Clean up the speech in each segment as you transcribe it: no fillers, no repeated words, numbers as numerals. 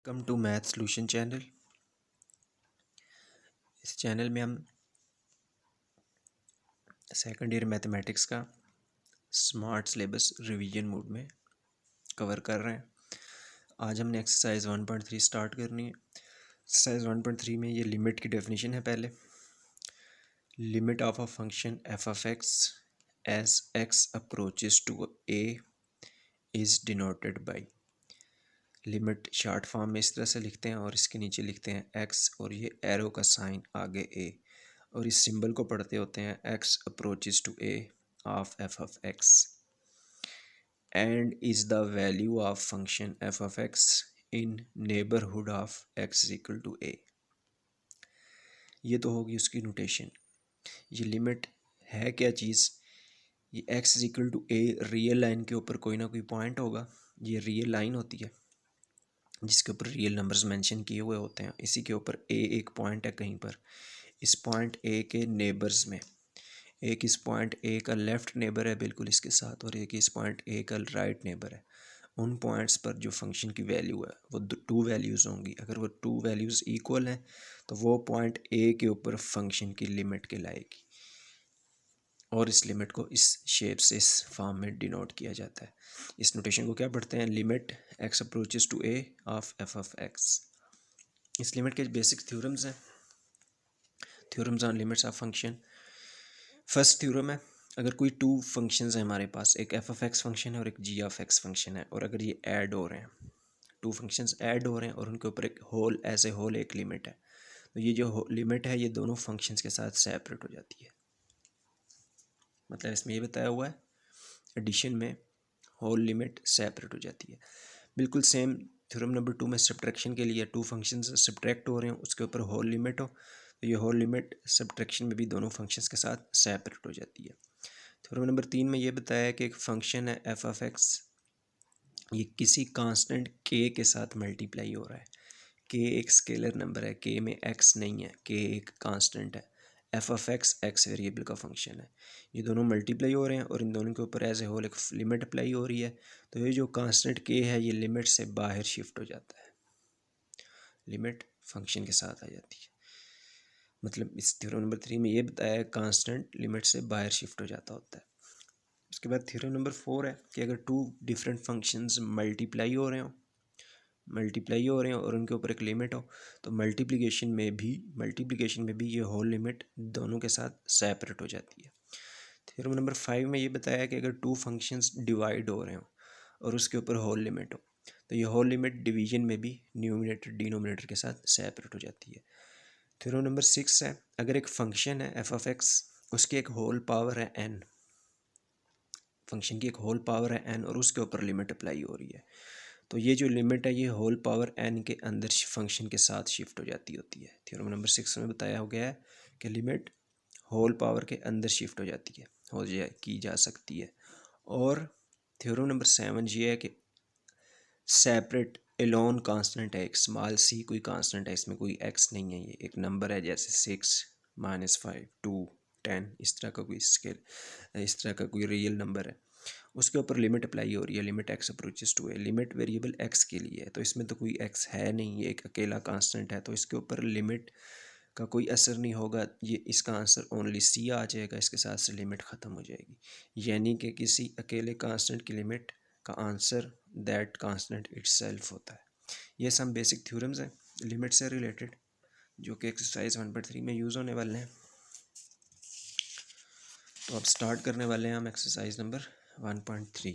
Welcome to math solution channel. इस channel में हम सेकंड ईयर मैथमेटिक्स का स्मार्ट सिलेबस रिवीजन मोड में कवर कर रहे हैं। आज हमने एक्सरसाइज 1.3 स्टार्ट करनी है। एक्सरसाइज 1.3 में ये लिमिट की डेफिनेशन है। पहले limit of a function F of X as X approaches to A is denoted by. Limit short form में इस तरह से लिखते हैं और इसके नीचे लिखते हैं एक्स और ये एरो का साइन आगे ए, और इस सिंबल को पढ़ते होते हैं X approaches to A of F of X and is the value of function F of X in neighbourhood of X equal to A. ये तो होगी उसकी नोटेशन। ये लिमिट है क्या चीज़? ये X equal to A real line के ऊपर कोई ना कोई पॉइंट होगा। ये रियल लाइन होती है जिसके ऊपर रियल नंबर्स मेंशन किए हुए होते हैं। इसी के ऊपर ए एक पॉइंट है कहीं पर। इस पॉइंट ए के नेबर्स में एक इस पॉइंट ए का लेफ़्ट नेबर है बिल्कुल इसके साथ, और एक इस पॉइंट ए का राइट नेबर है। उन पॉइंट्स पर जो फंक्शन की वैल्यू है वो टू वैल्यूज़ होंगी। अगर वो टू वैल्यूज़ इक्वल हैं तो वो पॉइंट ए के ऊपर फंक्शन की लिमिट कहलाएगी, और इस लिमिट को इस शेप से इस फॉर्म में डिनोट किया जाता है। इस नोटेशन को क्या पढ़ते हैं? Limit x approaches to A of F of X. इस लिमिट के बेसिक थ्योरम्स हैं। Theorems on limits of function. First theorem है, अगर कोई टू फंक्शंस हैं हमारे पास, एक एफ ऑफ एक्स फंक्शन है और एक जी ऑफ एक्स फंक्शन है, और अगर ये ऐड हो रहे हैं, टू फंक्शंस ऐड हो रहे हैं और उनके ऊपर एक होल एज ए होल एक लिमिट है, तो ये जो लिमिट है ये दोनों फंक्शंस के साथ सेपरेट हो जाती है। मतलब इसमें ये बताया हुआ है एडिशन में होल लिमिट सेपरेट हो जाती है। बिल्कुल सेम थ्योरम नंबर 2 में सब्ट्रैक्शन के लिए टू फंक्शंस सब्ट्रैक्ट हो रहे हैं, उसके ऊपर होल लिमिट हो, तो ये होल लिमिट सब्ट्रैक्शन में भी दोनों फंक्शंस के साथ सेपरेट हो जाती है। थ्योरम नंबर 3 में ये बताया है कि एक फंक्शन है एफ ऑफ एक्स, ये किसी कांस्टेंट के के साथ मल्टीप्लाई हो रहा है। के एक स्केलर नंबर है, के में एक्स नहीं है, के एक कांस्टेंट है। F of x x variable का फंक्शन है। ये दोनों मल्टीप्लाई हो रहे हैं और इन दोनों के ऊपर एज ए होल एक लिमिट अप्लाई हो रही है, तो ये जो कांस्टेंट के है ये लिमिट से बाहर शिफ्ट हो जाता है, लिमिट फंक्शन के साथ आ जाती है। मतलब इस थ्योरम नंबर 3 में ये बताया है कांस्टेंट लिमिट से बाहर शिफ्ट हो जाता होता है। उसके बाद थ्योरम नंबर 4 है कि अगर टू डिफरेंट फंक्शंस मल्टीप्लाई हो रहे हो और उनके ऊपर एक लिमिट हो, तो मल्टीप्लिकेशन में भी ये होल लिमिट दोनों के साथ सेपरेट हो जाती है। थ्योरम नंबर 5 में ये बताया कि अगर टू फंक्शंस डिवाइड हो रहे हो और उसके ऊपर होल लिमिट हो, तो ये होल लिमिट डिवीजन में भी न्यूमिनेटर डिनोमिनेटर के साथ सेपरेट हो जाती है। थ्योरम नंबर 6 है, अगर एक फंक्शन है एफ ऑफ एक्स, उसकी एक होल पावर है एन, फंक्शन की एक होल पावर है एन और उसके ऊपर लिमिट अप्लाई हो रही है, तो ये जो लिमिट है ये होल पावर एन के अंदर फंक्शन के साथ शिफ्ट हो जाती होती है। थ्योरम नंबर 6 में बताया हो गया है कि लिमिट होल पावर के अंदर शिफ्ट हो जाती है, की जा सकती है। और थ्योरम नंबर 7 ये है कि सेपरेट एलोन कांस्टेंट है, एक स्मॉल सी कोई कांस्टेंट है, इसमें कोई एक्स नहीं है, ये एक नंबर है जैसे 6 -5 2 10, इस तरह का कोई स्केल, इस तरह का कोई रियल नंबर है, उसके ऊपर लिमिट अप्लाई हो रही है, limit x approaches to A. Limit variable X के लिए है, तो इसमें तो कोई एक्स है नहीं, ये एक अकेला कांस्टेंट है, तो इसके ऊपर लिमिट का कोई असर नहीं होगा। ये इसका आंसर ओनली सी आ जाएगा, इसके साथ से लिमिट ख़त्म हो जाएगी। यानी कि किसी अकेले कांस्टेंट की लिमिट का आंसर दैट कांस्टेंट इटसेल्फ होता है। ये सब बेसिक थ्योरम्स हैं लिमिट से रिलेटेड, जो कि एक्सरसाइज 1.3 में यूज़ होने वाले हैं। तो अब स्टार्ट करने वाले हैं हम एक्सरसाइज नंबर 1.3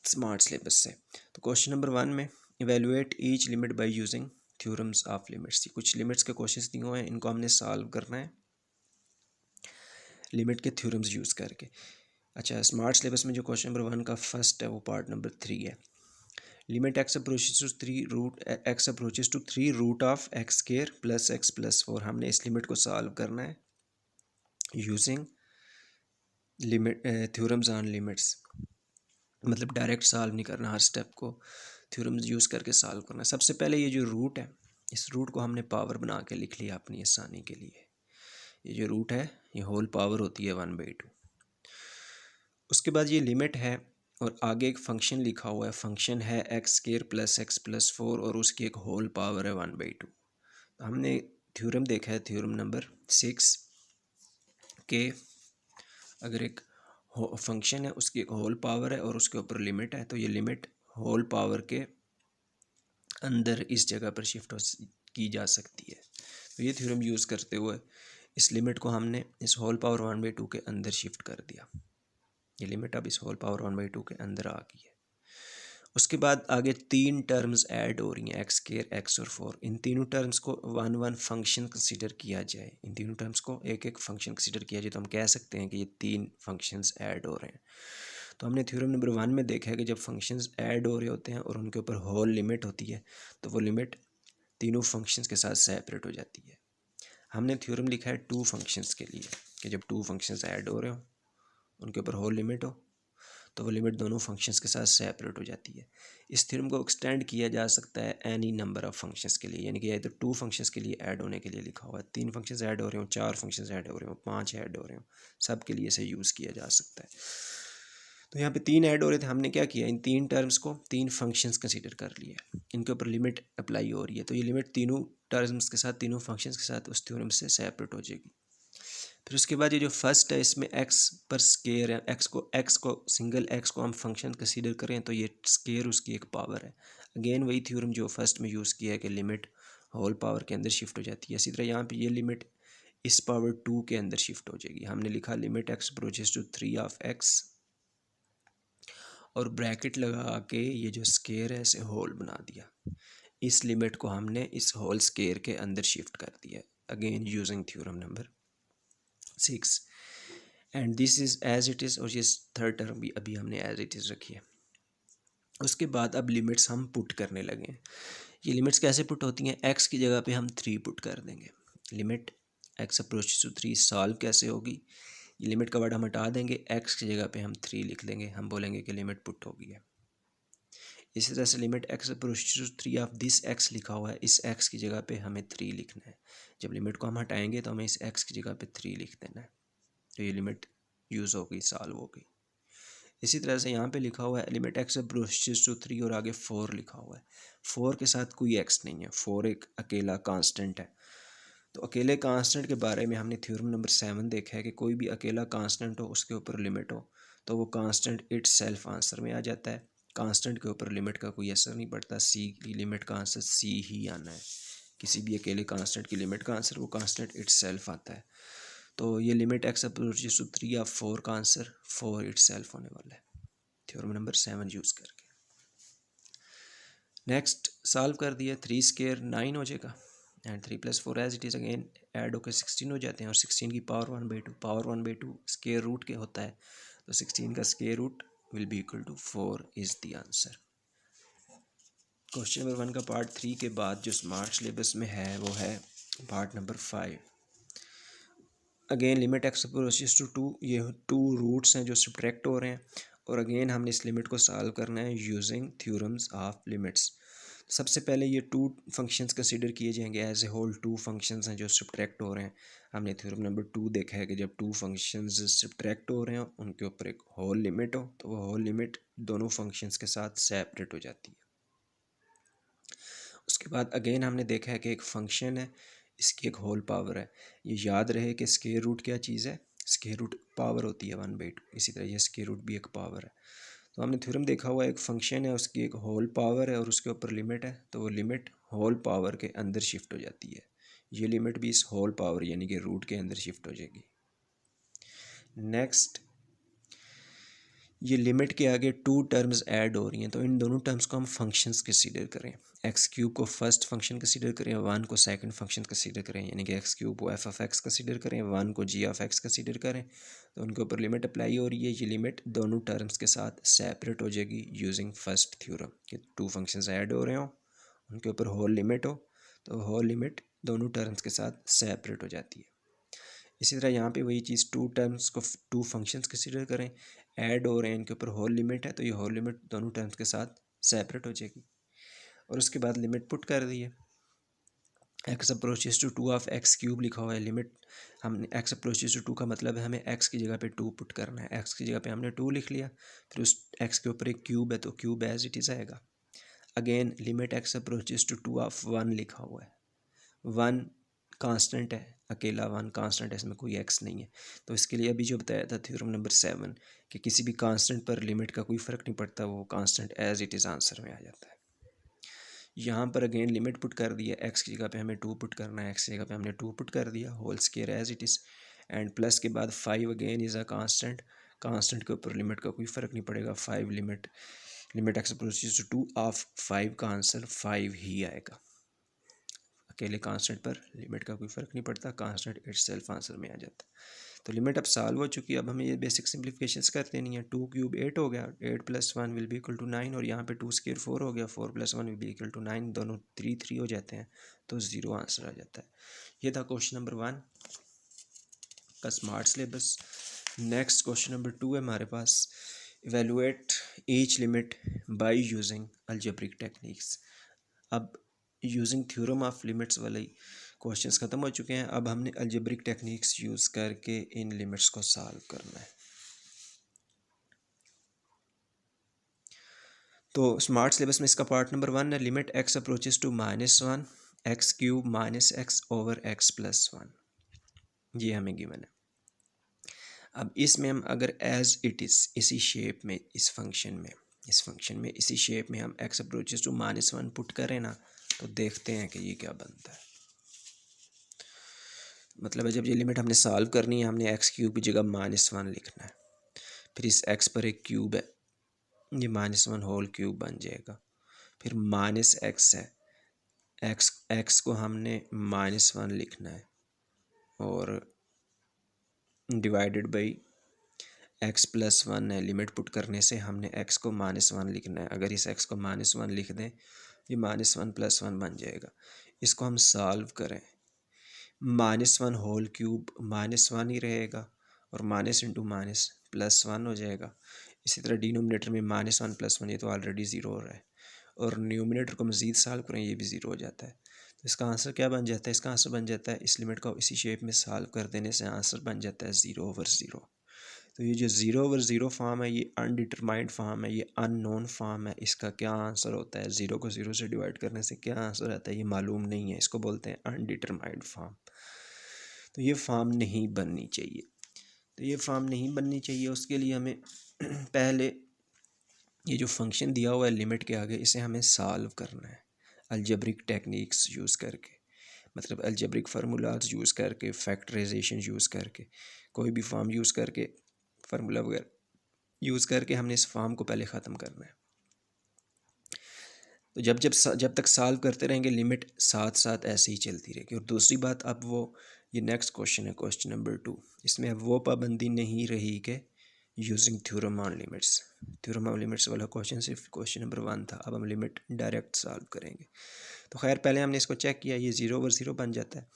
स्मार्ट सिलेबस से। तो क्वेश्चन नंबर 1 में evaluate each limit by using theorems of limits. कुछ लिमिट्स के क्वेश्चंस दिए हुए हैं, इनको हमने सॉल्व करना है लिमिट के थ्योरम्स यूज़ करके। अच्छा, स्मार्ट सिलेबस में जो क्वेश्चन नंबर 1 का फर्स्ट है वो पार्ट नंबर 3 है। Limit x approaches to 3 root of X square plus X plus 4। हमने इस लिमिट को सॉल्व करना है using limit theorems on limits. मतलब डायरेक्ट सॉल्व नहीं करना, हर स्टेप को थ्योरम्स यूज़ करके सॉल्व करना है। सबसे पहले ये जो रूट है, इस रूट को हमने पावर बना के लिख लिया अपनी आसानी के लिए। ये जो रूट है ये होल पावर होती है 1/2। उसके बाद ये लिमिट है और आगे एक फंक्शन लिखा हुआ है, फंक्शन है x square plus X plus 4 और उसकी एक होल पावर है 1/2। तो हमने थ्योरम देखा है, थ्योरम नंबर 6 के अगर एक फंक्शन है उसकी एक होल पावर है और उसके ऊपर लिमिट है, तो ये लिमिट होल पावर के अंदर इस जगह पर शिफ्ट की जा सकती है। तो ये थ्योरम यूज़ करते हुए इस लिमिट को हमने इस होल पावर 1/2 के अंदर शिफ्ट कर दिया। ये लिमिट अब इस होल पावर 1/2 के अंदर आ गई है। उसके बाद आगे 3 टर्म्स ऐड हो रही हैं, एक्स स्क्वायर, एक्स और 4। इन तीनों टर्म्स को वन वन फंक्शन कंसीडर किया जाए, इन तीनों टर्म्स को एक एक फंक्शन कंसीडर किया जाए, तो हम कह सकते हैं कि ये 3 फंक्शंस ऐड हो रहे हैं। तो हमने थ्योरम नंबर 1 में देखा है कि जब फंक्शंस ऐड हो रहे होते हैं और उनके ऊपर होल लिमिट होती है, तो वो लिमिट तीनों फंक्शंस के साथ सेपरेट हो जाती है। हमने थ्योरम लिखा है 2 फंक्शंस के लिए कि जब 2 फंक्शंस ऐड हो रहे हो, उनके ऊपर होल लिमिट हो, तो वो लिमिट दोनों फंक्शंस के साथ सेपरेट हो जाती है। इस थ्योरम को एक्सटेंड किया जा सकता है एनी नंबर ऑफ फंक्शंस के लिए, यानी कि इधर 2 फंक्शंस के लिए ऐड होने के लिए लिखा हुआ है, 3 फंक्शंस ऐड हो रहे हो, 4 फंक्शंस ऐड हो रहे हो, 5 ऐड हो रहे हो, सब के लिए इसे यूज़ किया जा सकता है। तो यहाँ पे 3 ऐड हो रहे थे, हमने क्या किया, इन 3 टर्म्स को 3 फंक्शंस कंसीडर कर लिया, इनके ऊपर लिमिट अप्लाई हो रही है, तो ये लिमिट तीनों टर्म्स के साथ, तीनों फंक्शंस के साथ उस थ्योरम से सेपरेट हो जाएगी। फिर उसके बाद ये जो फर्स्ट है इसमें एक्स पर स्केयर है, एक्स को सिंगल एक्स को हम फंक्शन कंसीडर करें तो ये स्केयर उसकी एक पावर है। अगेन वही थ्योरम जो फर्स्ट में यूज़ किया है कि लिमिट होल पावर के अंदर शिफ्ट हो जाती है। इसी तरह यहाँ पे ये लिमिट इस पावर 2 के अंदर शिफ्ट हो जाएगी। हमने लिखा limit x approaches to 3 of X और ब्रैकेट लगा के ये जो स्केयर है इसे होल बना दिया। इस लिमिट को हमने इस होल स्केयर के अंदर शिफ्ट कर दिया, again using theorem number 6 and this is as it is, और ये थर्ड टर्म भी अभी हमने एज इट इज़ रखी है। उसके बाद अब लिमिट्स हम पुट करने लगे हैं। ये लिमिट्स कैसे पुट होती हैं, एक्स की जगह पे हम 3 पुट कर देंगे। Limit X approach to 3 solve कैसे होगी, ये लिमिट का वर्ड हम हटा देंगे, एक्स की जगह पे हम 3 लिख देंगे, हम बोलेंगे कि लिमिट पुट हो गई है। इसी तरह से limit X approach to 3 of this X लिखा हुआ है, इस एक्स की जगह पे हमें 3 लिखना है। जब लिमिट को हम हटाएंगे तो हमें इस एक्स की जगह पे 3 लिख देना है, तो ये लिमिट यूज़ हो गई, सॉल्व हो गई। इसी तरह से यहाँ पे लिखा हुआ है लिमिट एक्स अप्रोचेस टू 3 और आगे 4 लिखा हुआ है। 4 के साथ कोई एक्स नहीं है, 4 एक अकेला कांस्टेंट है। तो अकेले कांस्टेंट के बारे में हमने थ्योरम नंबर 7 देखा है कि कोई भी अकेला कांस्टेंट हो उसके ऊपर लिमिट हो तो वो कांस्टेंट इट सेल्फ आंसर में आ जाता है। कांस्टेंट के ऊपर लिमिट का कोई असर नहीं पड़ता, सी की लिमिट का आंसर सी ही आना है। किसी भी अकेले कांस्टेंट की लिमिट का आंसर वो कांस्टेंट इट सेल्फ आता है। तो ये लिमिट एक्स अप्रोचेस टू 3 या 4 का आंसर 4 इट सेल्फ होने वाला है थ्योरम नंबर 7 यूज़ करके। नेक्स्ट सॉल्व कर दिया, 3 स्क्वायर 9 हो जाएगा and 3 + 4 as it is again add होकर 16 हो जाते हैं और 16 की पावर 1/2, पावर 1/2 स्क्वायर रूट के होता है, तो 16 का square root will be equal to 4 is the answer. Question number 1 का पार्ट 3 के बाद जो स्मार्ट सिलेबस में है वो है part number 5। Again limit x approaches to 2, ये 2 रूट्स हैं जो सब्ट्रैक्ट हो रहे हैं और अगेन हमने इस लिमिट को सॉल्व करना है यूजिंग थ्योरम्स ऑफ लिमिट्स। सबसे पहले ये 2 फंक्शंस कंसीडर किए जाएंगे एज ए होल, 2 फंक्शंस हैं जो सब्ट्रैक्ट हो रहे हैं। हमने थ्योरम नंबर 2 देखा है कि जब 2 फंक्शंस सब्ट्रैक्ट हो रहे हो उनके ऊपर एक होल लिमिट हो तो वो होल लिमिट दोनों फंक्शंस के साथ सेपरेट हो जाती है। उसके बाद अगेन हमने देखा है कि एक फंक्शन है, इसकी एक होल पावर है। ये याद रहे कि स्क्वायर रूट क्या चीज़ है, स्क्वायर रूट पावर होती है 1/2, इसी तरह ये स्क्वायर रूट भी एक पावर है। तो हमने थ्योरम देखा हुआ एक फंक्शन है, उसकी एक होल पावर है और उसके ऊपर लिमिट है, तो वो लिमिट होल पावर के अंदर शिफ्ट हो जाती है। ये लिमिट भी इस होल पावर यानी कि रूट के अंदर शिफ्ट हो जाएगी। नेक्स्ट, ये लिमिट के आगे 2 टर्म्स ऐड हो रही हैं, तो इन दोनों टर्म्स को हम फंक्शंस कंसीडर करें। एक्स क्यूब को फर्स्ट फंक्शन कंसीडर करें, 1 को सेकंड फंक्शन कंसीडर करें, यानी कि एक्स क्यूब को एफ ऑफ एक्स कंसीडर करें, 1 को जी ऑफ एक्स कंसीडर करें, तो उनके ऊपर लिमिट अप्लाई हो रही है। ये लिमिट दोनों टर्म्स के साथ सेपरेट हो जाएगी यूजिंग फर्स्ट थ्योरम कि 2 फंक्शंस ऐड हो रहे हो, उनके ऊपर होल लिमिट हो, तो होल लिमिट दोनों टर्म्स के साथ सेपरेट हो जाती है। इसी तरह यहाँ पे वही चीज़ 2 टर्म्स को 2 फंक्शंस कंसीडर करें, ऐड हो रहे हैं, इनके ऊपर होल लिमिट है, तो ये होल लिमिट दोनों टर्म्स के साथ सेपरेट हो जाएगी और उसके बाद लिमिट पुट कर दी है। X approaches to two of X cube लिखा हुआ है। लिमिट हमने एक्स अप्रोचेस टू टू का मतलब है हमें एक्स की जगह पे टू पुट करना है। एक्स की जगह पे हमने टू लिख लिया, फिर उस एक्स के ऊपर एक क्यूब है तो क्यूब एज इट इज़ आएगा। Again limit x approaches to two of one लिखा हुआ है। वन कांस्टेंट है, अकेला वन कांस्टेंट है, इसमें कोई एक्स नहीं है। तो इसके लिए अभी जो बताया था थ्योरम नंबर 7 कि किसी भी कांस्टेंट पर लिमिट का कोई फ़र्क नहीं पड़ता, वो constant as it is answer में आ जाता है। यहाँ पर अगेन लिमिट पुट कर दिया, एक्स की जगह पे हमें टू पुट करना है, एक्स की जगह पे हमने टू पुट कर दिया, whole square as it is, and plus के बाद 5 again is a constant. Constant के ऊपर लिमिट का कोई फ़र्क नहीं पड़ेगा। 5 limit x approaches to two of 5 का आंसर 5 ही आएगा। अकेले कांस्टेंट पर लिमिट का कोई फ़र्क नहीं पड़ता, कांस्टेंट इटसेल्फ आंसर में आ जाता है। तो लिमिट अब सॉल्व हो चुकी है। अब हमें ये बेसिक सिंप्लीफिकेशंस कर देनी है। 2 क्यूब 8 हो गया, 8 + 1 विल बी इक्वल टू 9, और यहाँ पे 2 स्क्वायर 4 हो गया, 4 + 1 विल बी इक्वल टू 9, दोनों 3 हो जाते हैं तो 0 आंसर आ जाता है। ये था क्वेश्चन नंबर 1 का smart syllabus. Next question number 2 है हमारे पास, evaluate each limit by using algebraic techniques. अब यूजिंग थ्योरम ऑफ लिमिट्स वाले क्वेश्चंस ख़त्म हो चुके हैं। अब हमने अलजेब्रिक टेक्निक्स यूज़ करके इन लिमिट्स को सॉल्व करना है। तो स्मार्ट सिलेबस में इसका पार्ट नंबर 1 है, limit x approaches to -1 X cube minus X over X plus 1, ये हमें गिवन है। अब इसमें हम अगर एज इट इज़ इसी शेप में इस फंक्शन में इसी शेप में हम एक्स अप्रोचेस टू -1 पुट करें ना, तो देखते हैं कि ये क्या बनता है। मतलब है जब ये लिमिट हमने सॉल्व करनी है, हमने एक्स क्यूब की जगह -1 लिखना है, फिर इस एक्स पर एक क्यूब है, ये -1 होल क्यूब बन जाएगा, फिर -x है, एक्स को हमने -1 लिखना है, और डिवाइडेड बाई एक्स प्लस 1 है। लिमिट पुट करने से हमने एक्स को -1 लिखना है। अगर इस एक्स को -1 लिख दें, ये -1 + 1 बन जाएगा। इसको हम सॉल्व करें, -1 होल क्यूब -1 ही रहेगा, और माइनस इंटू माइनस +1 हो जाएगा। इसी तरह डिनोमिनेटर में -1 + 1, ये तो ऑलरेडी ज़ीरो हो रहा है, और न्यूमिनेटर को मज़ीद सॉल्व करें, ये भी ज़ीरो हो जाता है। तो इसका आंसर क्या बन जाता है? इसका आंसर बन जाता है, इस लिमिट को इसी शेप में सॉल्व कर देने से आंसर बन जाता है 0/0। तो ये जो 0/0 फॉर्म है, ये अनडिटरमाइंड फॉर्म है, ये अननोन फॉर्म है। इसका क्या आंसर होता है? 0 को 0 से डिवाइड करने से क्या आंसर आता है, ये मालूम नहीं है। इसको बोलते हैं अनडिटरमाइंड फॉर्म। तो ये फॉर्म नहीं बननी चाहिए। तो ये फॉर्म नहीं बननी चाहिए, उसके लिए हमें पहले ये जो फंक्शन दिया हुआ है लिमिट के आगे, इसे हमें सॉल्व करना है अलजेब्रिक टेक्निक्स यूज़ करके, मतलब अलजेब्रिक फार्मूलाज यूज़ करके, फैक्टराइजेशन यूज़ करके, कोई भी फॉर्म यूज़ करके, फार्मूला वगैरह यूज़ करके हमने इस फॉर्म को पहले ख़त्म करना है। तो जब तक सॉल्व करते रहेंगे, लिमिट साथ साथ ऐसे ही चलती रहेगी। और दूसरी बात, अब वो ये नेक्स्ट क्वेश्चन है, क्वेश्चन नंबर 2, इसमें अब वो पाबंदी नहीं रही कि using theorem on limits. Theorem on limits वाला क्वेश्चन सिर्फ क्वेश्चन नंबर 1 था, अब हम लिमिट डायरेक्ट सॉल्व करेंगे। तो खैर पहले हमने इसको चेक किया, ये 0/0 बन जाता है।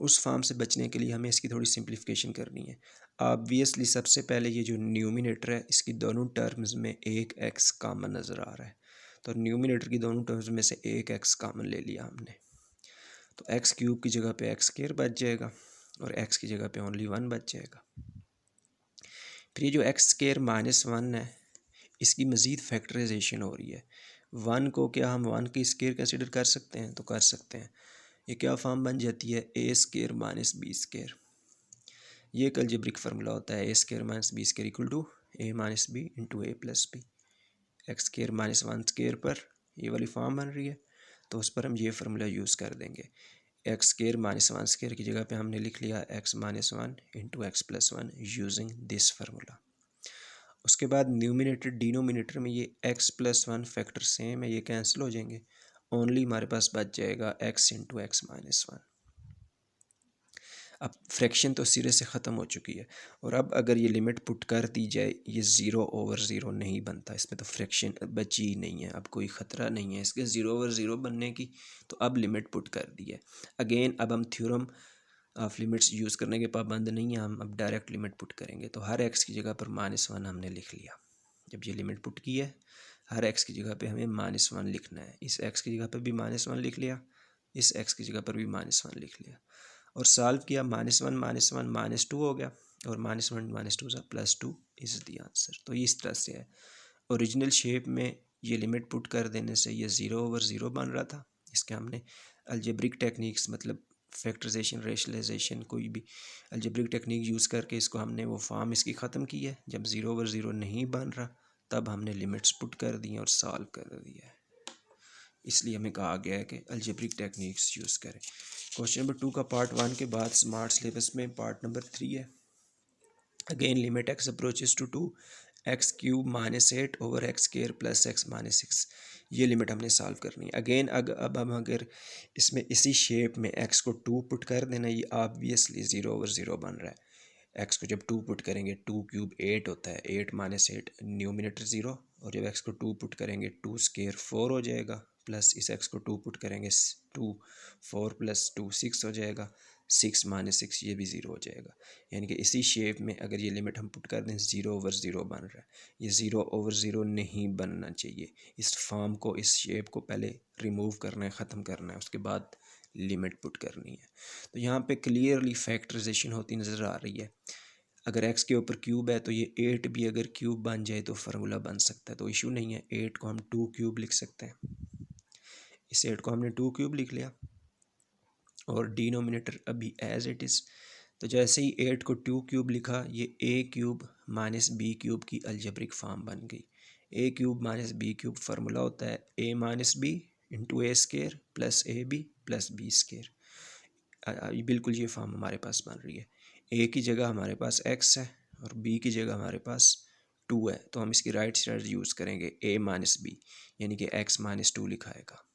उस फॉर्म से बचने के लिए हमें इसकी थोड़ी सिंप्लीफिकेशन करनी है। ऑब्वियसली सबसे पहले ये जो न्यूमिनेटर है, इसकी दोनों टर्म्स में एक एक्स कॉमन नज़र आ रहा है, तो न्यूमिनेटर की दोनों टर्म्स में से एक एक्स कॉमन ले लिया हमने, तो एक्स क्यूब की जगह पे एक्स स्क्वायर बच जाएगा, और एक्स की जगह पे ओनली 1 बच जाएगा। फिर ये जो एक्स स्क्वायर -1 है, इसकी मज़ीद फैक्टराइजेशन हो रही है। 1 को क्या हम 1 की स्क्वायर कंसिडर कर सकते हैं? तो कर सकते हैं। ये क्या फॉर्म बन जाती है? a² - b²। ये एक अलजेब्रिक फार्मूला होता है, a² - b² equal to a - b into a + b। x² - 1² पर ये वाली फॉर्म बन रही है, तो उस पर हम ये फार्मूला यूज़ कर देंगे। x² - 1² की जगह पे हमने लिख लिया x - 1 into x + 1 using this formula. उसके बाद न्यूमिनेटर डिनोमिनेटर में ये x + 1 फैक्टर सेम है, ये कैंसिल हो जाएंगे, ओनली हमारे पास बच जाएगा x इंटू x - 1। अब फ्रैक्शन तो सिरे से ख़त्म हो चुकी है, और अब अगर ये लिमिट पुट कर दी जाए, ये 0/0 नहीं बनता, इसमें तो फ्रैक्शन बची ही नहीं है, अब कोई ख़तरा नहीं है इसके 0/0 बनने की। तो अब लिमिट पुट कर दी है। अगेन अब हम थ्योरम ऑफ लिमिट्स यूज़ करने के पाबंद नहीं है, हम अब डायरेक्ट लिमिट पुट करेंगे। तो हर एक्स की जगह पर -1 हमने लिख लिया। जब ये लिमिट पुट की है, हर एक्स की जगह पे हमें -1 लिखना है। इस एक्स की जगह पे भी -1 लिख लिया, इस x की जगह पर भी -1 लिख लिया और सॉल्व किया। -1 -2 हो गया और -1 -2 सा +2 इज़ दी आंसर। तो ये इस तरह से है। ओरिजिनल शेप में ये लिमिट पुट कर देने से ये 0/0 बन रहा था। इसके हमने अलजेब्रिक टेक्निक्स मतलब फैक्टराइजेशन, रेशनलाइजेशन, कोई भी अलजेब्रिक टेक्निक यूज़ करके इसको हमने वो फॉर्म इसकी ख़त्म की है। जब 0/0 नहीं बन रहा तब हमने लिमिट्स पुट कर दी हैं और सॉल्व कर दिया है। इसलिए हमें कहा गया है कि अलजेब्रिक टेक्निक्स यूज़ करें। क्वेश्चन नंबर 2 का पार्ट 1 के बाद स्मार्ट सिलेबस में पार्ट नंबर 3 है। Again limit x approaches to 2x³ -8 over x² + x -6, ये लिमिट हमने सॉल्व करनी है। अगेन अब हम अगर इसमें इसी शेप में x को 2 पुट कर देना, ये ऑब्वियसली 0/0 बन रहा है। x को जब 2 पुट करेंगे 2³ 8 होता है, 8 -8 न्यूमिनेटर 0, और जब x को 2 पुट करेंगे 2² 4 हो जाएगा, प्लस इस x को 2 पुट करेंगे 2 4 + 2 6 हो जाएगा, 6 -6 ये भी 0 हो जाएगा। यानी कि इसी शेप में अगर ये लिमिट हम पुट कर दें 0/0 बन रहा है। ये 0/0 नहीं बनना चाहिए। इस फॉर्म को, इस शेप को पहले रिमूव करना है, ख़त्म करना है, उसके बाद लिमिट पुट करनी है। तो यहाँ पे क्लियरली फैक्टराइजेशन होती नज़र आ रही है। अगर x के ऊपर क्यूब है तो ये 8 भी अगर क्यूब बन जाए तो फार्मूला बन सकता है, तो इशू नहीं है। 8 को हम 2³ लिख सकते हैं। इस 8 को हमने 2³ लिख लिया और डिनोमिनेटर अभी एज इट इज़। तो जैसे ही 8 को 2³ लिखा, ये a³ - b³ की अलजेब्रिक फॉर्म बन गई। a³ - b³ फार्मूला होता है a - b × a² + ab + b²। बिल्कुल ये फॉर्म हमारे पास बन रही है। a की जगह हमारे पास x है और b की जगह हमारे पास 2 है, तो हम इसकी राइट साइड यूज़ करेंगे a - b, यानी कि x - 2 लिखाएगा।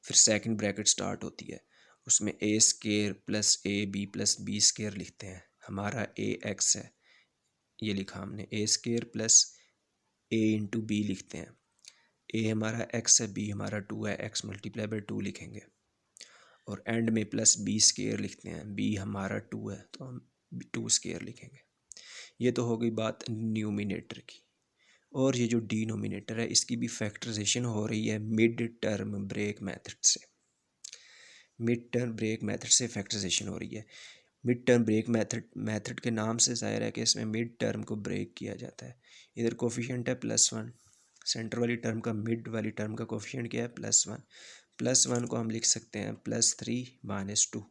फिर सेकंड ब्रैकेट स्टार्ट होती है, उसमें a² + ab + b² लिखते हैं। हमारा ax है, ये लिखा हमने, a² + a × b लिखते हैं। a हमारा x है, b हमारा 2 है, x × 2 लिखेंगे और एंड में +b² लिखते हैं। b हमारा 2 है तो हम 2² लिखेंगे। ये तो हो गई बात न्यूमिनेटर की। और ये जो डिनोमिनेटर है इसकी भी फैक्टराइजेशन हो रही है मिड टर्म ब्रेक मेथड से। मिड टर्म ब्रेक मेथड से फैक्टराइजेशन हो रही है। मिड टर्म ब्रेक मेथड के नाम से ज़ाहिर है कि इसमें मिड टर्म को ब्रेक किया जाता है। इधर कोफिशिएंट है +1, सेंटर वाली टर्म का, मिड वाली टर्म का कोफिशिएंट क्या है +1। +1 को हम लिख सकते हैं +3 - 2।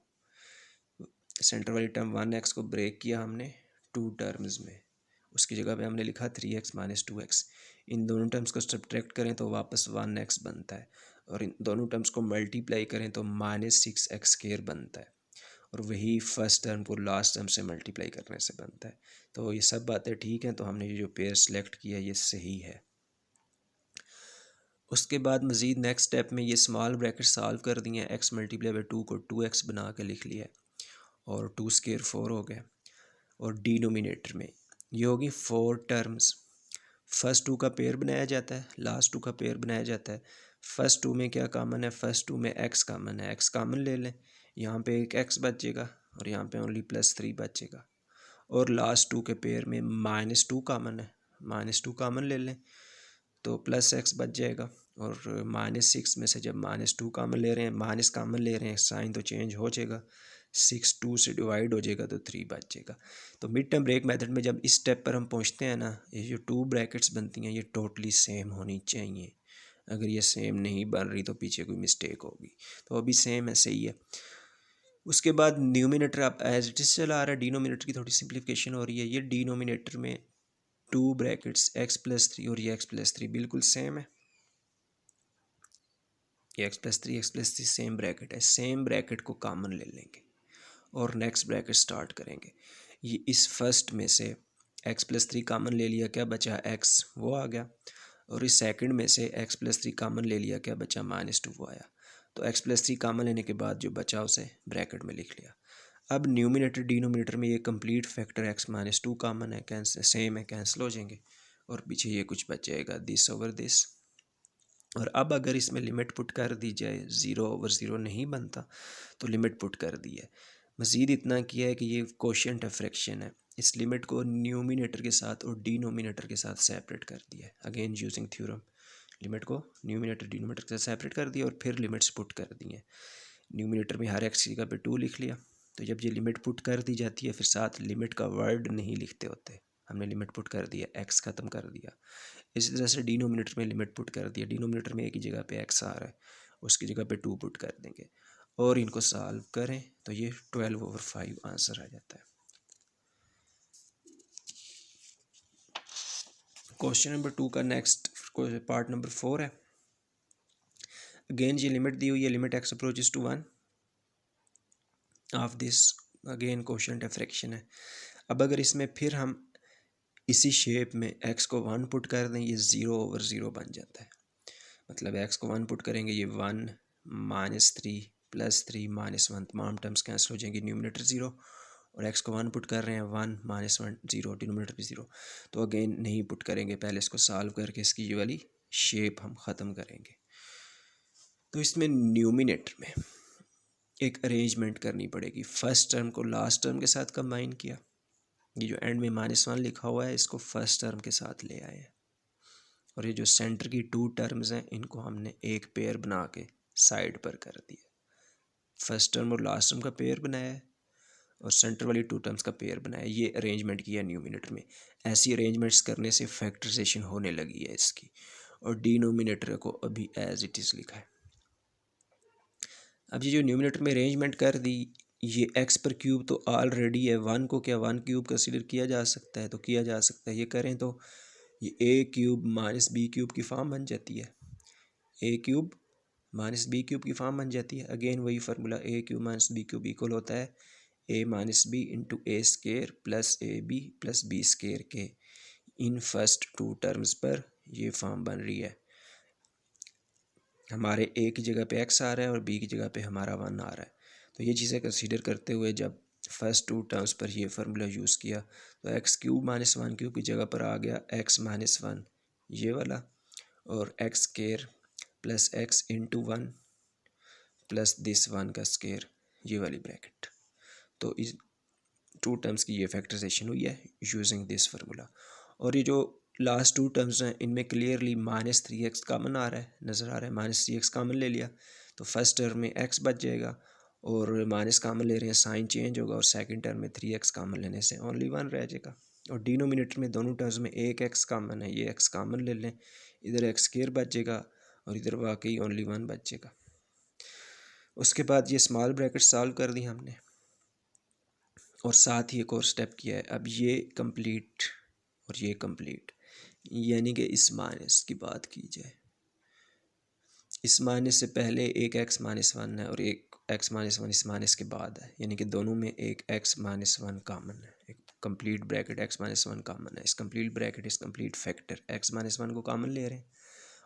सेंटर वाली टर्म 1x को ब्रेक किया हमने 2 टर्म्स में, उसकी जगह पे हमने लिखा 3x - 2x। इन दोनों टर्म्स को सब्ट्रैक्ट करें तो वापस 1x बनता है, और इन दोनों टर्म्स को मल्टीप्लाई करें तो -6x² बनता है, और वही फर्स्ट टर्म को लास्ट टर्म से मल्टीप्लाई करने से बनता है। तो ये सब बातें ठीक हैं, तो हमने ये जो पेयर सेलेक्ट किया ये सही है। उसके बाद मज़ीद नेक्स्ट स्टेप में ये स्मॉल ब्रैकेट सॉल्व कर दिए, x × 2 को 2x बना के लिख लिया और 2² 4 हो गया। और डिनोमिनेटर में ये होगी 4 टर्म्स। फर्स्ट 2 का पेयर बनाया जाता है, लास्ट 2 का पेयर बनाया जाता है। फर्स्ट 2 में क्या कॉमन है, फर्स्ट 2 में x कॉमन है, x कॉमन ले लें, यहाँ पे एक x बचेगा और यहाँ पे ओनली +3 बचेगा। और लास्ट 2 के पेयर में -2 कॉमन है, -2 कॉमन ले लें तो +x बच जाएगा। और -6 में से जब -2 कॉमन ले रहे हैं, माइनस कॉमन ले रहे हैं, साइन तो चेंज हो जाएगा, 6 2 से डिवाइड हो जाएगा तो 3 बच जाएगा। तो मिड टर्म ब्रेक मेथड में जब इस स्टेप पर हम पहुंचते हैं ना, ये जो 2 ब्रैकेट्स बनती हैं ये टोटली सेम होनी चाहिए। अगर ये सेम नहीं बन रही तो पीछे कोई मिस्टेक होगी, तो अभी सेम है, सही है। उसके बाद न्यूमिनेटर अब एज इट इज़ चला आ रहा है, डिनोमिनेटर की थोड़ी सिंप्लीफिकेशन हो रही है। ये डिनोमिनेटर में 2 ब्रैकेट्स x + 3 और ये x + 3 बिल्कुल सेम है। ये x + 3 सेम ब्रैकेट है, सेम ब्रैकेट को कॉमन ले लेंगे और नेक्स्ट ब्रैकेट स्टार्ट करेंगे। ये इस फर्स्ट में से x + 3 कॉमन ले लिया, क्या बचा x, वो आ गया। और इस सेकंड में से x + 3 कॉमन ले लिया, क्या बचा -2, वो आया। तो x + 3 कॉमन लेने के बाद जो बचा उसे ब्रैकेट में लिख लिया। अब न्यूमिनेटर डिनोमिनेटर में ये कंप्लीट फैक्टर x - 2 कॉमन है, कैंसिल सेम है, कैंसिल हो जाएंगे और पीछे ये कुछ बच जाएगा दिस ओवर दिस। और अब अगर इसमें लिमिट पुट कर दी जाए, 0/0 नहीं बनता तो लिमिट पुट कर दी है। मज़ीद इतना किया है कि ये कोशेंट है, फ्रैक्शन है, इस लिमिट को न्यूमिनेटर के साथ और डिनोमिनेटर के साथ सेपरेट कर दिया है। अगेन यूजिंग थ्योरम, लिमिट को न्यूमिनेटर डिनोमिनेटर के साथ सेपरेट कर दिया और फिर लिमिट्स पुट कर दी हैं। न्यूमिनेटर में हर एक्स की जगह पे 2 लिख लिया। तो जब ये लिमिट पुट कर दी जाती है फिर साथ लिमिट का वर्ड नहीं लिखते होते, हमने लिमिट पुट कर दिया, एक्स ख़त्म कर दिया। इसी तरह से डिनोमिनेटर में लिमिट पुट कर दिया, डिनोमिनेटर में एक ही जगह पे एक्स आ रहा है, उसकी जगह पे 2 पुट कर देंगे और इनको सॉल्व करें तो ये 12/5 आंसर आ जाता है। क्वेश्चन नंबर 2 का नेक्स्ट पार्ट नंबर 4 है। अगेन ये लिमिट दी हुई है, limit x approaches to 1 of this, again question fraction है। अब अगर इसमें फिर हम इसी शेप में x को 1 पुट कर दें, ये 0/0 बन जाता है। मतलब x को 1 पुट करेंगे, ये 1 -3 +3 -1 तमाम टर्म्स कैंसिल हो जाएंगे, न्यूमिनेटर 0, और x को 1 पुट कर रहे हैं, 1 -1 0, डिनोमिनेटर भी 0। तो अगेन नहीं पुट करेंगे, पहले इसको सॉल्व करके इसकी ये वाली शेप हम ख़त्म करेंगे। तो इसमें न्यूमिनेटर में एक अरेंजमेंट करनी पड़ेगी। फर्स्ट टर्म को लास्ट टर्म के साथ कंबाइन किया, ये जो एंड में -1 लिखा हुआ है इसको फर्स्ट टर्म के साथ ले आए, और ये जो सेंटर की 2 टर्म्स हैं इनको हमने एक पेयर बना के साइड पर कर दिया। फर्स्ट टर्म और लास्ट टर्म का पेयर बनाया है और सेंटर वाली 2 टर्म्स का पेयर बनाया, ये अरेंजमेंट किया न्यूमिनेटर में। ऐसी अरेंजमेंट्स करने से फैक्टराइजेशन होने लगी है इसकी, और डिनोमिनेटर को अभी एज इट इज़ लिखा है। अब ये जो न्यूमिनेटर में अरेंजमेंट कर दी, ये एक्स पर क्यूब तो ऑलरेडी है, 1 को क्या 1 क्यूब कंसीडर किया जा सकता है, तो किया जा सकता है। ये करें तो ये a क्यूब -b क्यूब की फॉर्म बन जाती है, a क्यूब -b क्यूब की फॉर्म बन जाती है। अगेन वही formula, a cube -b cube equal होता है a -b into a square plus ab plus b square के। इन फर्स्ट 2 टर्म्स पर ये फॉर्म बन रही है। हमारे a की जगह पे x आ रहा है और b की जगह पे हमारा 1 आ रहा है। तो ये चीज़ें कंसीडर करते हुए जब फर्स्ट 2 टर्म्स पर ये फार्मूला यूज़ किया तो x क्यूब -1 क्यूब की जगह पर आ गया x -1 ये वाला, और x square plus x into 1 plus this 1 का स्केयर, ये वाली ब्रैकेट। तो इस 2 टर्म्स की ये फैक्टराइजेशन हुई है यूजिंग दिस फार्मूला। और ये जो लास्ट 2 टर्म्स हैं इनमें क्लियरली -3x कॉमन आ रहा है, नज़र आ रहा है, -3x कॉमन ले लिया तो फर्स्ट टर्म में x बच जाएगा, और माइनस कॉमन ले रहे हैं साइन चेंज होगा, और सेकंड टर्म में 3x कॉमन लेने से ओनली 1 रह जाएगा। और डिनोमिनेटर में दोनों टर्म्स में एक x कॉमन है, ये x कॉमन ले लें, इधर x स्क्वायर बच जाएगा और इधर वाकई ओनली 1 बच जाएगा। उसके बाद ये स्मॉल ब्रैकेट सॉल्व कर दी हमने, और साथ ही एक और स्टेप किया है। अब ये कंप्लीट और ये कंप्लीट, यानी कि इस माइनस की बात की जाए, इस माइनस से पहले एक x -1 है और एक x -1 इस माइनस के बाद है, यानी कि दोनों में एक x -1 कॉमन है, एक कंप्लीट ब्रैकेट x -1 कॉमन है। इस कंप्लीट ब्रैकेट, इस कंप्लीट फैक्टर x -1 को कॉमन ले रहे हैं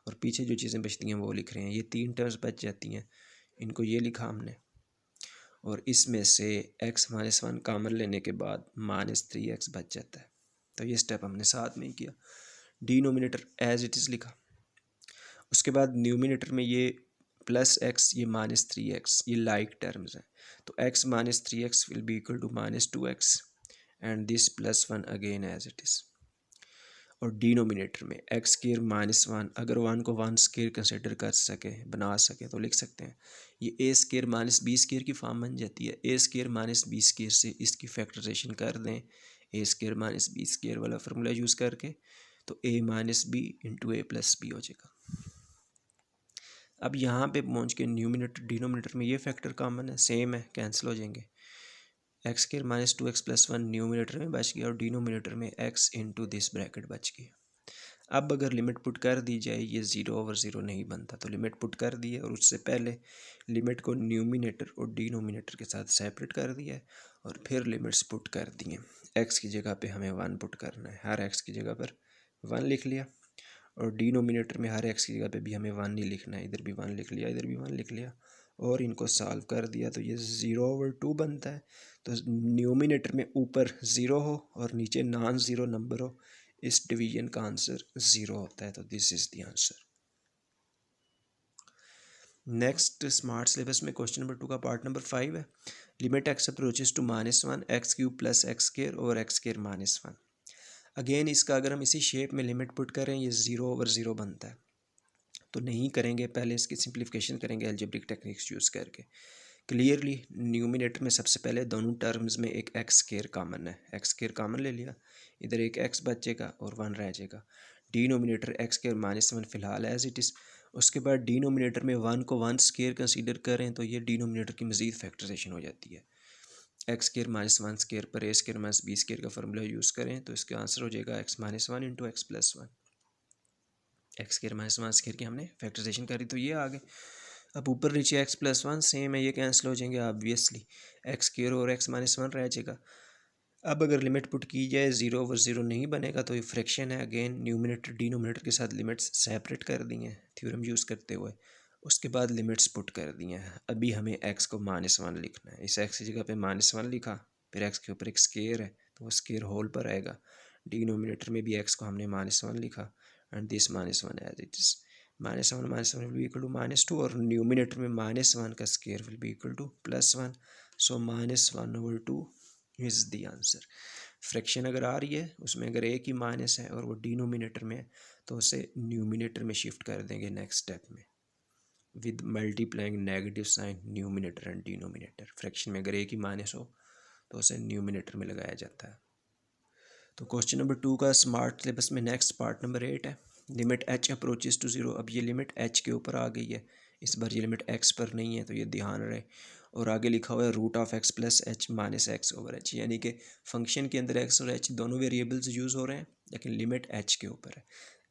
और पीछे जो चीज़ें बचती हैं वो लिख रहे हैं। ये 3 टर्म्स बच जाती हैं, इनको ये लिखा हमने, और इसमें से x -1 कॉमन लेने के बाद -3x बच जाता है। तो ये स्टेप हमने साथ में ही किया, डिनोमिनेटर एज इट इज़ लिखा। उसके बाद न्यूमिनेटर में ये प्लस x, ये -3x, ये लाइक टर्म्स हैं, तो x -3x will be equal to -2x and this +1 again as it is. और डिनोमिनेटर में x स्क्वायर -1, अगर 1 को 1 स्क्वायर कंसिडर कर सके, बना सके तो लिख सकते हैं, ये a स्क्वायर -b स्क्वायर की फॉर्म बन जाती है। a स्क्वायर -b स्क्वायर से इसकी फैक्टराइजेशन कर दें, a स्क्वायर -b स्क्वायर वाला फार्मूला यूज़ करके, तो a -b into a plus b हो जाएगा। अब यहाँ पे पहुँच के न्यूमिनेटर डिनोमिनेटर में ये फैक्टर कॉमन है, सेम है, कैंसिल हो जाएंगे। एक्स स्क्वायर -2x + 1 न्यूमिनेटर में बच गया और डिनोमिनेटर में x इंटू दिस ब्रैकेट बच गया। अब अगर लिमिट पुट कर दी जाए, ये 0/0 नहीं बनता, तो लिमिट पुट कर दी है और उससे पहले लिमिट को न्यूमिनेटर और डिनोमिनेटर के साथ सेपरेट कर दिया है और फिर लिमिट्स पुट कर दी हैं। एक्स की जगह पे हमें 1 पुट करना है, हर एक्स की जगह पर 1 लिख लिया, और डिनोमिनेटर में हर एक्स की जगह पे भी हमें 1 नहीं लिखना है, इधर भी 1 लिख लिया, इधर भी 1 लिख लिया, और इनको सॉल्व कर दिया तो ये 0/2 बनता है। तो न्यूमिनेटर में ऊपर 0 हो और नीचे नॉन ज़ीरो नंबर हो, इस डिवीजन का आंसर 0 होता है। तो this is the answer. Next smart syllabus में क्वेश्चन नंबर 2 का पार्ट नंबर 5 है। Limit x approaches to -1 x cube plus x square over x square -1। Again इसका अगर हम इसी शेप में लिमिट पुट करें, ये 0/0 बनता है, तो नहीं करेंगे, पहले इसकी सिंप्लीफिकेशन करेंगे अलजेब्रिक टेक्निक्स यूज़ करके। क्लियरली न्यूमिनेटर में सबसे पहले दोनों टर्म्स में एक एक्स स्क्वायर कॉमन है, एक्स स्क्वायर कॉमन ले लिया, इधर एक एक्स बचेगा और 1 रह जाएगा। डिनोमिनेटर एक्स स्क्वायर -1 फिलहाल एज इट इज़। उसके बाद डिनोमिनेटर में 1 को 1 स्क्वायर कंसीडर करें तो ये डिनोमिनेटर की मज़ीद फैक्टराइजेशन हो जाती है। एक्स स्क्वायर -1 स्क्वायर पर ए स्क्वायर माइनस बी स्क्वायर का फार्मूला यूज़ करें तो इसका आंसर हो जाएगा x-1 into x+1। X square -1 square की हमने फैक्टराइजेशन करी तो ये आ गए। अब ऊपर नीचे x+1 सेम है, ये कैंसिल हो जाएंगे ऑब्वियसली, एक्स स्क्वायर और x-1 रह जाएगा। अब अगर लिमिट पुट की जाए 0 ओवर 0 नहीं बनेगा तो ये फ्रैक्शन है। अगेन न्यूमिनेटर डिनोमिनेटर के साथ लिमिट्स सेपरेट कर दी हैं थ्योरम यूज़ करते हुए, उसके बाद लिमिट्स पुट कर दी हैं। अभी हमें x को -1 लिखना है, इस x की जगह पे -1 लिखा, फिर x के ऊपर एक स्क्वायर है तो वो स्क्वायर होल पर आएगा। डिनोमिनेटर में भी x को हमने -1 लिखा and this -1 as it is. -1 will be equal to -2 और न्यूमिनेटर में -1 का square will be equal to +1, so -1/2 is the answer. Fraction अगर आ रही है उसमें अगर एक ही माइनस है और वो डिनोमिनेटर में है तो उसे न्यूमिनेटर में शिफ्ट कर देंगे नेक्स्ट स्टेप में with multiplying negative sign numerator and denominator. Fraction में अगर एक ही माइनस हो तो उसे न्यूमिनेटर में लगाया जाता है। तो क्वेश्चन नंबर 2 का स्मार्ट सिलेबस में नेक्स्ट पार्ट नंबर 8 है। Limit h approaches to 0। अब ये लिमिट h के ऊपर आ गई है, इस बार ये लिमिट x पर नहीं है तो ये ध्यान रहे। और आगे लिखा हुआ है √(x + h - x/h), यानी कि फंक्शन के अंदर x और h दोनों वेरिएबल्स यूज़ हो रहे हैं लेकिन लिमिट h के ऊपर है।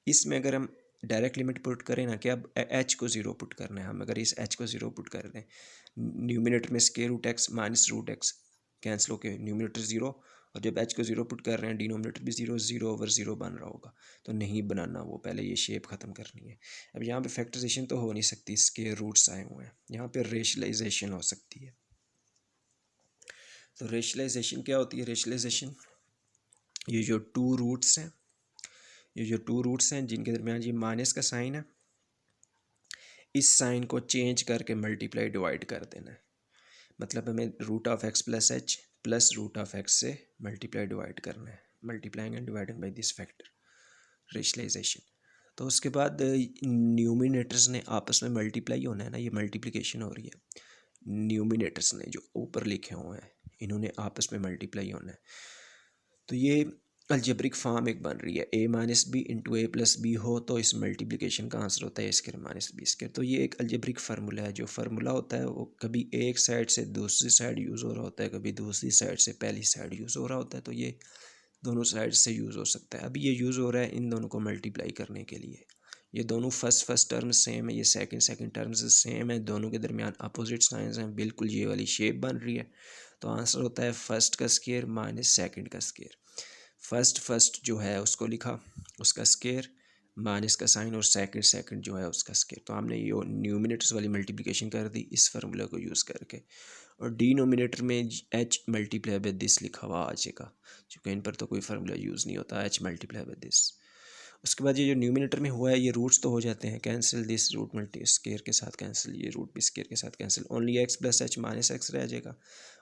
इसमें अगर हम डायरेक्ट लिमिट पुट करें ना कि अब h को 0 पुट करना है, हम अगर इस h को 0 पुट कर दें, न्यूमिनेटर में (x - x) कैंसिल होके न्यूमिनेटर 0, और जब h को 0 पुट कर रहे हैं डिनोमिनेटर भी 0, 0 ओवर 0 बन रहा होगा तो नहीं बनाना, वो पहले ये शेप ख़त्म करनी है। अब यहाँ पे फैक्टराइजेशन तो हो नहीं सकती, स्क्वायर रूट्स आए हुए हैं, यहाँ पे रेशलाइजेशन हो सकती है। तो रेशलाइजेशन क्या होती है? रेशलाइजेशन ये जो टू रूट्स हैं जिनके दरमियान ये माइनस का साइन है, इस साइन को चेंज करके मल्टीप्लाई डिवाइड कर देना है। मतलब हमें √(x + h) प्लस √(x) से मल्टीप्लाई डिवाइड करना है, multiplying and dividing by this factor, rationalization. तो उसके बाद न्यूमिनेटर्स ने आपस में मल्टीप्लाई होना है ना, ये मल्टीप्लिकेशन हो रही है। न्यूमिनेटर्स ने जो ऊपर लिखे हुए हैं इन्होंने आपस में मल्टीप्लाई होना है। तो ये अलजेब्रिक फॉर्म एक बन रही है, a - b इंटू a+b हो तो इस मल्टीप्लिकेशन का आंसर होता है a² - b²। तो ये एक अलजेब्रिक फार्मूला है। जो फार्मूला होता है वो कभी एक साइड से दूसरी साइड यूज़ हो रहा होता है, कभी दूसरी साइड से पहली साइड यूज़ हो रहा होता है, तो ये दोनों साइड से यूज़ हो सकता है। अभी ये यूज़ हो रहा है इन दोनों को मल्टीप्लाई करने के लिए। ये दोनों फर्स्ट टर्म्स सेम है, ये सेकंड टर्म्स सेम है, दोनों के दरमियान अपोजिट साइंस हैं, बिल्कुल ये वाली शेप बन रही है। तो आंसर होता है फर्स्ट का स्क्वायर माइनस सेकंड का स्क्वायर। फर्स्ट जो है उसको लिखा, उसका स्क्वायर माइनस का साइन, और सेकंड जो है उसका स्क्वायर। तो हमने ये न्यूमिनेटर्स वाली मल्टीप्लिकेशन कर दी इस फार्मूला को यूज़ करके, और डिनोमिनेटर में h मल्टीप्लाई बाय दिस लिखा हुआ आ जाएगा, क्योंकि इन पर तो कोई फार्मूला यूज़ नहीं होता, h मल्टीप्लाई बाय दिस। उसके बाद ये जो न्यूमिनेटर में हुआ है ये रूट्स तो हो जाते हैं cancel, this root multi square के साथ कैंसिल, ये रूट भी स्क्वायर के साथ cancel, only x + h - x रह जाएगा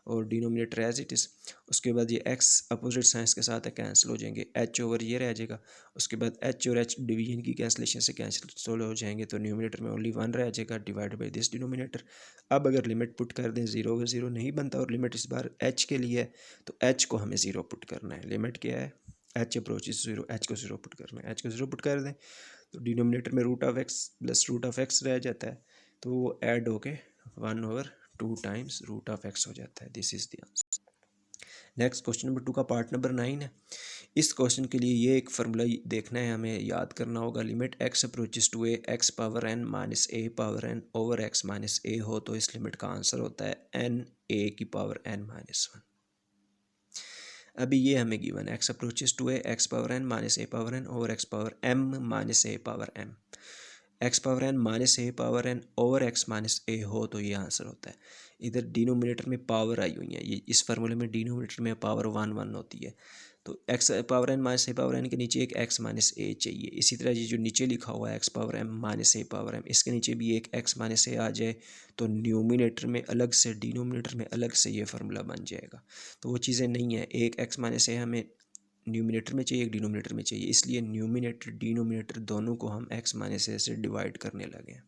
और डिनोमिनेटर एज इट इज़। उसके बाद ये x अपोजिट साइंस के साथ है कैंसिल हो जाएंगे, h ओवर ये रह जाएगा। उसके बाद h और h डिवीजन की कैंसिलेशन से कैंसिल हो जाएंगे, तो न्यूमिनेटर में ओनली 1 रह जाएगा डिवाइड बाई दिस डिनोमिनेटर। अब अगर लिमिट पुट कर दें 0 ओवर 0 नहीं बनता, और लिमिट इस बार h के लिए है तो h को हमें 0 पुट करना है। लिमिट क्या है? h अप्रोचेस 0, h को 0 पुट करना है, h को 0 पुट कर दें तो डिनोमिनेटर में √(x + √(x) रह जाता है, तो वो ऐड होके 1/2 टाइम्स √(x) हो जाता है। This is the answer. Next question number 2 का पार्ट नंबर 9 है। इस क्वेश्चन के लिए ये एक फार्मूला देखना है, हमें याद करना होगा। Limit x approaches to a x⁻n - a⁻n over x - a हो तो इस लिमिट का आंसर होता है n a⁻n-1। अभी ये हमें गिवन है x approaches to a x⁻n - a⁻n over x⁻m - a⁻m। x⁻n - a⁻n over x - a हो तो ये आंसर होता है। इधर डिनोमिनेटर में पावर आई हुई है, ये इस फार्मूले में डिनोमिनेटर में पावर 1 होती है, तो x⁻n - a⁻n के नीचे एक x - a चाहिए। इसी तरह ये जो नीचे लिखा हुआ है x⁻m - a⁻m, इसके नीचे भी एक x - a आ जाए तो न्यूमिनेटर में अलग से डिनोमिनेटर में अलग से ये फार्मूला बन जाएगा। तो वो चीज़ें नहीं है, एक x - a हमें न्यूमिनेटर में चाहिए, एक डिनोमिनेटर में चाहिए, इसलिए न्यूमिनेटर डिनोमिनेटर दोनों को हम x - a से डिवाइड करने लगे हैं।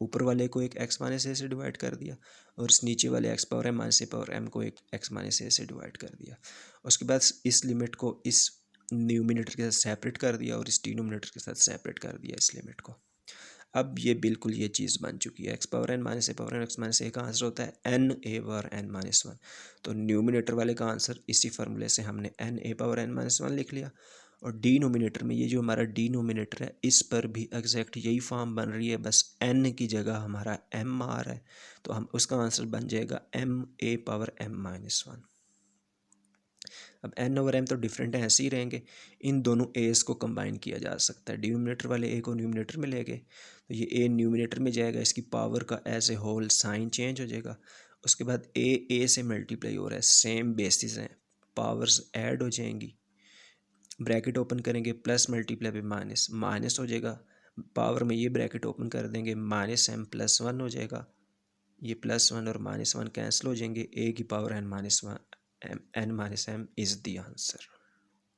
ऊपर वाले को एक एक्स माइनस ए से डिवाइड कर दिया और इस नीचे वाले x power m minus a power M को एक एक्स माइनस ए से डिवाइड कर दिया। उसके बाद इस लिमिट को इस न्यूमिनेटर के साथ सेपरेट कर दिया और इस डिनोमिनेटर के साथ सेपरेट कर दिया इस लिमिट को। अब ये बिल्कुल ये चीज़ बन चुकी है। X power n minus a power n x minus a का आंसर होता है n a power n minus one. तो न्यूमिनेटर वाले का आंसर इसी फार्मूले से हमने n a power n minus one लिख लिया। और डिनोमिनेटर में ये जो हमारा डिनोमिनेटर है इस पर भी एग्जैक्ट यही फॉर्म बन रही है, बस एन की जगह हमारा एम आ रहा है, तो हम उसका आंसर बन जाएगा m a power m minus one. अब एन ओवर एम तो डिफरेंट है, ऐसे ही रहेंगे। इन दोनों एस को कंबाइन किया जा सकता है। डिनोमिनेटर वाले ए को न्यूमिनेटर में ले गए तो ये ए न्यूमिनेटर में जाएगा, इसकी पावर का as a whole sign change हो जाएगा। उसके बाद ए से मल्टीप्लाई हो रहा है, सेम बेसिस हैं, पावर्स ऐड हो जाएंगी। ब्रैकेट ओपन करेंगे, प्लस मल्टीप्लाई पे माइनस, माइनस हो जाएगा। पावर में ये ब्रैकेट ओपन कर देंगे, माइनस एम प्लस वन हो जाएगा। ये प्लस वन और माइनस वन कैंसिल हो जाएंगे। ए की power n minus one n minus m is the answer.